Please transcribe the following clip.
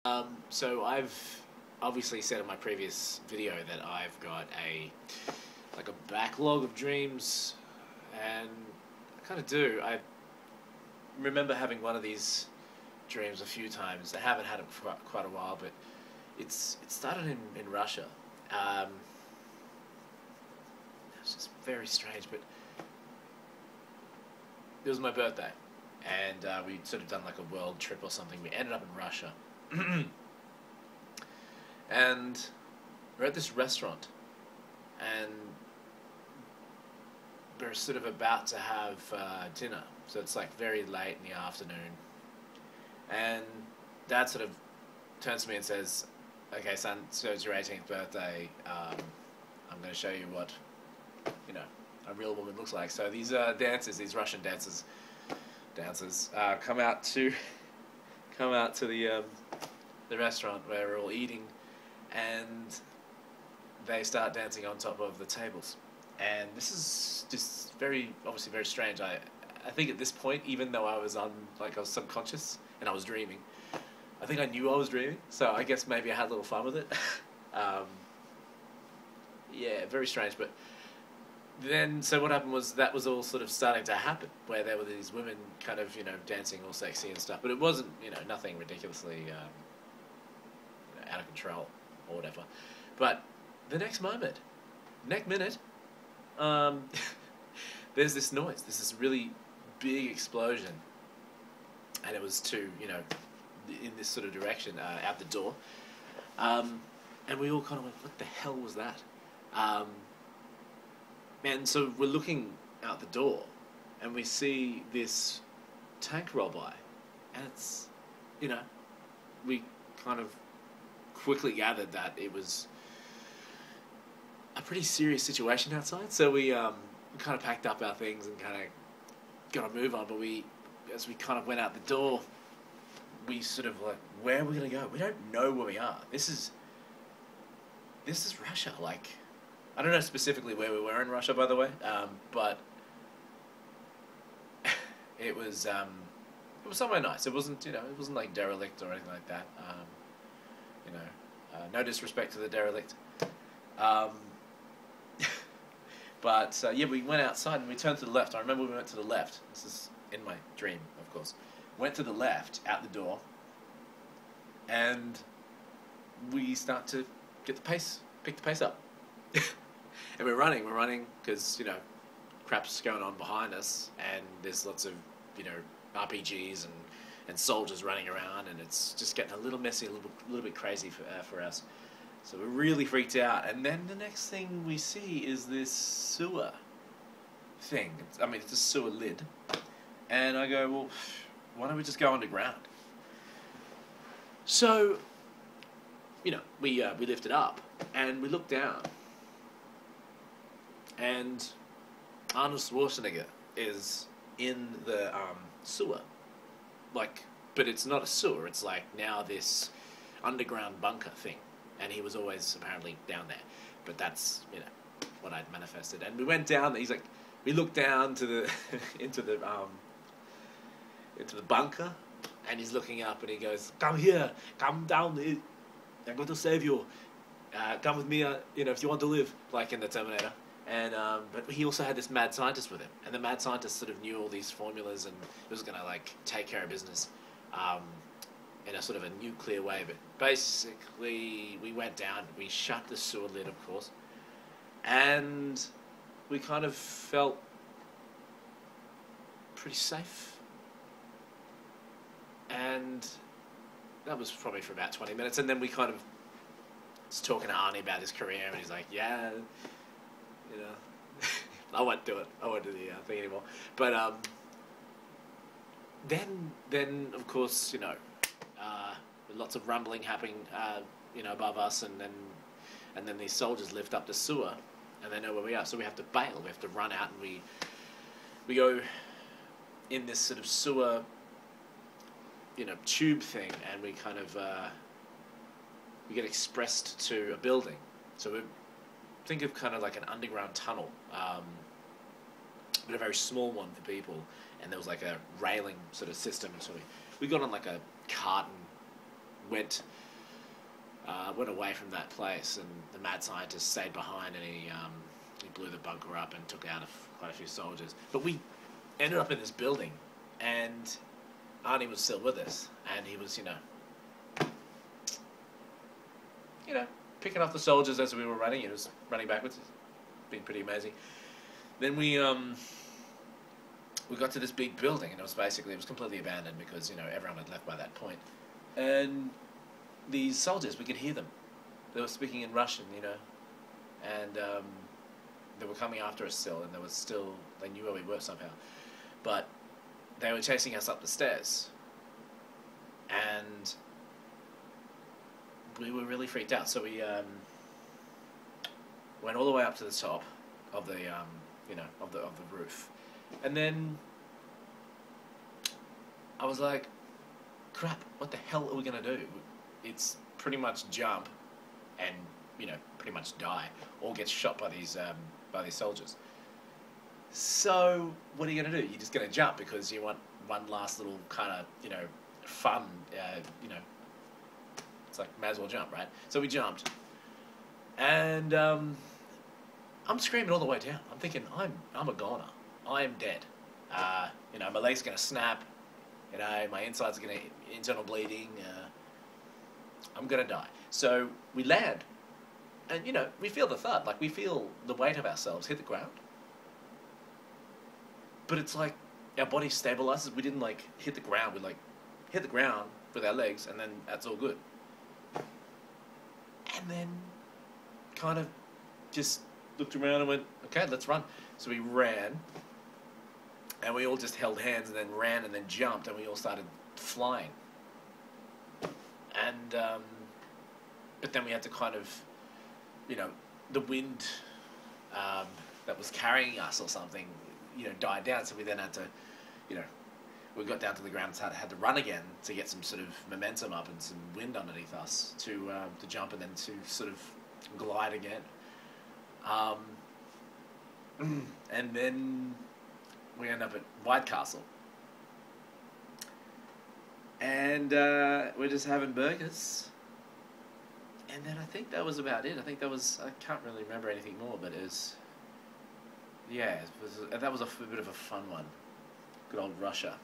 So I've obviously said in my previous video that I've got a backlog of dreams, and I kind of do. I remember having one of these dreams a few times. I haven't had it for quite a while, but it started in Russia. Um, it's just very strange, but it was my birthday, and we'd sort of done like a world trip or something. We ended up in Russia. And we're at this restaurant, and we're sort of about to have dinner. So it's like very late in the afternoon, and Dad sort of turns to me and says, "Okay, son, so it's your 18th birthday. I'm going to show you what a real woman looks like." So these dancers, these Russian dancers, come out to the restaurant where we're all eating, and they start dancing on top of the tables. And this is just obviously very strange. I think at this point, even though I was subconscious and I was dreaming, I think I knew I was dreaming, so I guess maybe I had a little fun with it. Yeah, very strange. But then, so what happened was that was all sort of starting to happen, where there were these women kind of, dancing all sexy and stuff, but it wasn't, nothing ridiculously out of control or whatever. But the next minute, there's this noise, there's this really big explosion, and it was in this sort of direction, out the door, and we all kind of went, "What the hell was that?" And so we're looking out the door, and we see this tank roll by, and it's, we kind of quickly gathered that it was a pretty serious situation outside. So we kind of packed up our things and kind of got a move on. But as we kind of went out the door, we sort of like, where are we going to go? We don't know where we are. This is Russia. Like, I don't know specifically where we were in Russia, by the way, but it was somewhere nice. It wasn't like derelict or anything like that. No disrespect to the derelict. But yeah, we went outside and we turned to the left. I remember we went to the left. This is in my dream, of course. Went to the left out the door, and we start to pick the pace up. And we're running because, crap's going on behind us, and there's lots of, RPGs and soldiers running around, and it's just getting a little messy, a little bit crazy for us. So we're really freaked out, and then the next thing we see is this sewer thing. It's a sewer lid, and I go, well, why don't we just go underground? So, we lift it up, and we look down, and Arnold Schwarzenegger is in the sewer, but it's not a sewer. It's like now this underground bunker thing, and he was always apparently down there. But that's what I'd manifested. And we went down. We looked down to the into the bunker, and he's looking up, and he goes, "Come here, come down. I'm going to save you. Come with me. If you want to live," like in the Terminator. And but he also had this mad scientist with him, and the mad scientist sort of knew all these formulas and was going to take care of business in a sort of a nuclear way. But basically, we went down, we shut the sewer lid, of course, and we kind of felt pretty safe. And that was probably for about 20 minutes, and then we kind of was talking to Arnie about his career, and he's like, "Yeah, I won't do it. I won't do the thing anymore." But then of course, lots of rumbling happening, above us, and then these soldiers lift up the sewer, and they know where we are, so we have to bail. We have to run out, and we go in this sort of sewer, tube thing, and we kind of we get expressed to a building. So we think of kind of like an underground tunnel, but a very small one for people, and there was like a railing sort of system. So we got on like a carton went away from that place, and the mad scientist stayed behind, and he blew the bunker up and took out quite a few soldiers. But we ended up in this building, and Arnie was still with us, and he was, picking off the soldiers as we were running. He was running backwards. It's been pretty amazing. Then we got to this big building, and it was completely abandoned because, everyone had left by that point. And these soldiers, we could hear them. They were speaking in Russian, and they were coming after us still, and they knew where we were somehow. But they were chasing us up the stairs, and we were really freaked out. So we went all the way up to the top of the of the roof, and then I was like, crap, what the hell are we gonna do? It's pretty much jump and pretty much die, or get shot by these soldiers. So what are you gonna do? You're just gonna jump because you want one last little kind of fun. It's like, may as well jump, right? So we jumped, and I'm screaming all the way down. I'm thinking, I'm a goner. I'm dead. My leg's gonna snap. My insides are gonna internal bleeding. I'm gonna die. So we land, and we feel the thud. Like, we feel the weight of ourselves hit the ground. But it's like our body stabilizes. We didn't hit the ground. We hit the ground with our legs, and then that's all good. And then kind of just looked around and went, okay, let's run. So we ran, and we all just held hands and then ran and then jumped, and we all started flying. And but then we had to kind of, the wind that was carrying us or something, died down. So we then had to, we got down to the ground and had to run again to get some sort of momentum up and some wind underneath us to jump and then to sort of glide again. And then we end up at White Castle. And we're just having burgers. And then I think that was about it. I can't really remember anything more, but that was a bit of a fun one. Good old Russia.